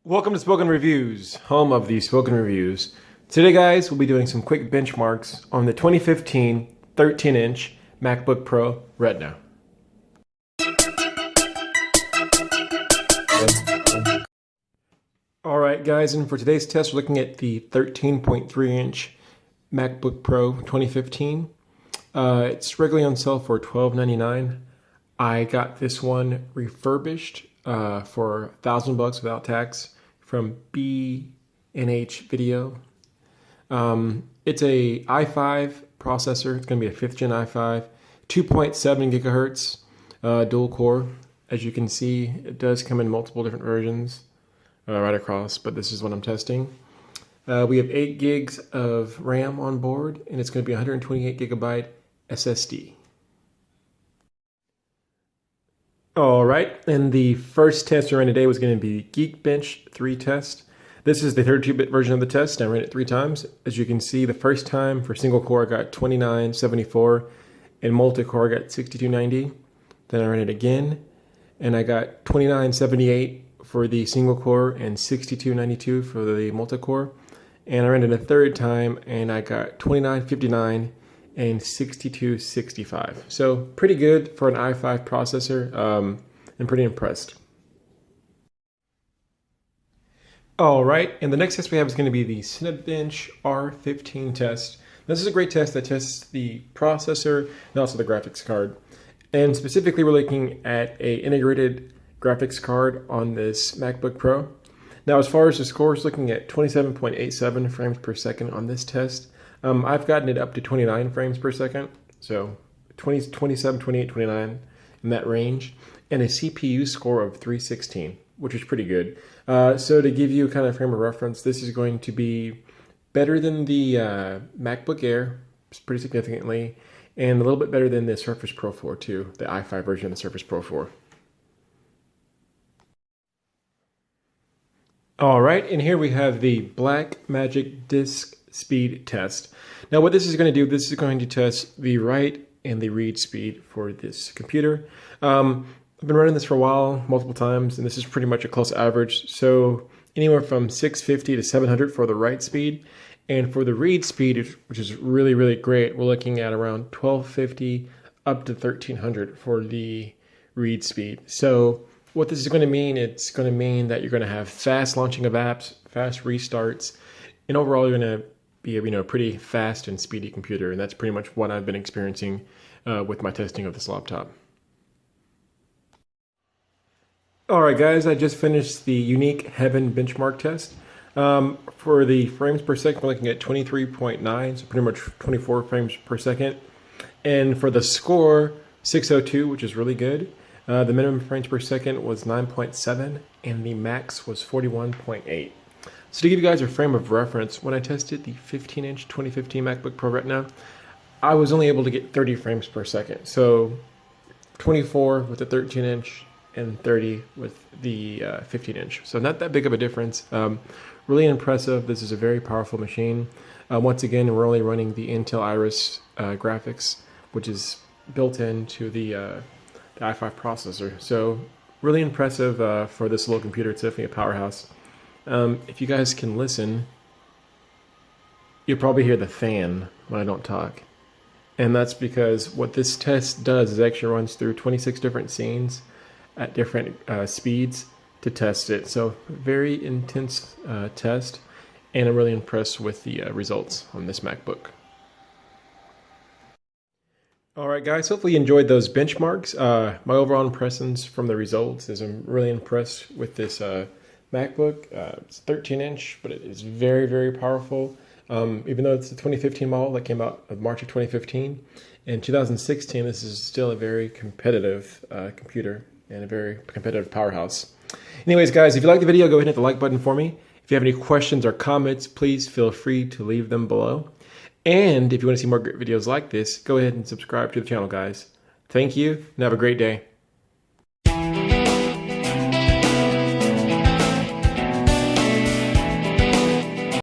Welcome to Spoken Reviews, home of the Spoken Reviews. Today, guys, we'll be doing some quick benchmarks on the 2015 13-inch MacBook Pro Retina. Alright, guys, and for today's test, we're looking at the 13.3-inch MacBook Pro 2015. It's regularly on sale for $12.99. I got this one refurbished for $1,000 without tax from B&H Video. It's a i5 processor. It's going to be a 5th gen i5, 2.7 gigahertz, dual core. As you can see, it does come in multiple different versions right across, but this is what I'm testing. We have 8 gigs of RAM on board, and it's going to be 128 gigabyte SSD. Alright, and the first test we ran today was going to be Geekbench 3 test. This is the 32-bit version of the test. I ran it 3 times. As you can see, the first time for single core I got 2974 and multi-core I got 6290. Then I ran it again and I got 2978 for the single core and 6292 for the multi-core. And I ran it a third time and I got 2959 and 6265. So pretty good for an i5 processor. I'm pretty impressed. All right, and the next test we have is going to be the Cinebench R15 test. This is a great test that tests the processor and also the graphics card. And specifically, we're looking at an integrated graphics card on this MacBook Pro. Now, as far as the scores, looking at 27.87 frames per second on this test. I've gotten it up to 29 frames per second, so 27, 28, 29 in that range, and a CPU score of 316, which is pretty good. So to give you kind of frame of reference, this is going to be better than the MacBook Air, pretty significantly, and a little bit better than the Surface Pro 4 too, the i5 version of the Surface Pro 4. All right, and here we have the Blackmagic Disk Speed test. Now what this is going to do, this is going to test the write and the read speed for this computer. I've been running this for a while, multiple times, and this is pretty much a close average. So anywhere from 650 to 700 for the write speed. And for the read speed, which is really, really great, we're looking at around 1250 up to 1300 for the read speed. So what this is going to mean, it's going to mean that you're going to have fast launching of apps, fast restarts, and overall you're going to be a pretty fast and speedy computer, and that's pretty much what I've been experiencing with my testing of this laptop. Alright guys, I just finished the Unique Heaven benchmark test. For the frames per second, we're looking at 23.9, so pretty much 24 frames per second. And for the score, 602, which is really good. The minimum frames per second was 9.7, and the max was 41.8. So to give you guys a frame of reference, when I tested the 15-inch 2015 MacBook Pro Retina, I was only able to get 30 frames per second. So 24 with the 13-inch and 30 with the 15-inch. So not that big of a difference. Really impressive. This is a very powerful machine. Once again, we're only running the Intel Iris graphics, which is built into the i5 processor. So really impressive for this little computer. It's definitely a powerhouse. If you guys can listen, you'll probably hear the fan when I don't talk. And that's because what this test does is actually runs through 26 different scenes at different speeds to test it. So very intense test, and I'm really impressed with the results on this MacBook. Alright guys, hopefully you enjoyed those benchmarks. My overall impressions from the results is I'm really impressed with this MacBook. It's 13-inch, but it is very, very powerful. Even though it's a 2015 model that came out in March of 2015, in 2016, this is still a very competitive computer and a very competitive powerhouse. Anyways, guys, if you like the video, go ahead and hit the like button for me. If you have any questions or comments, please feel free to leave them below. And if you want to see more great videos like this, go ahead and subscribe to the channel, guys. Thank you, and have a great day.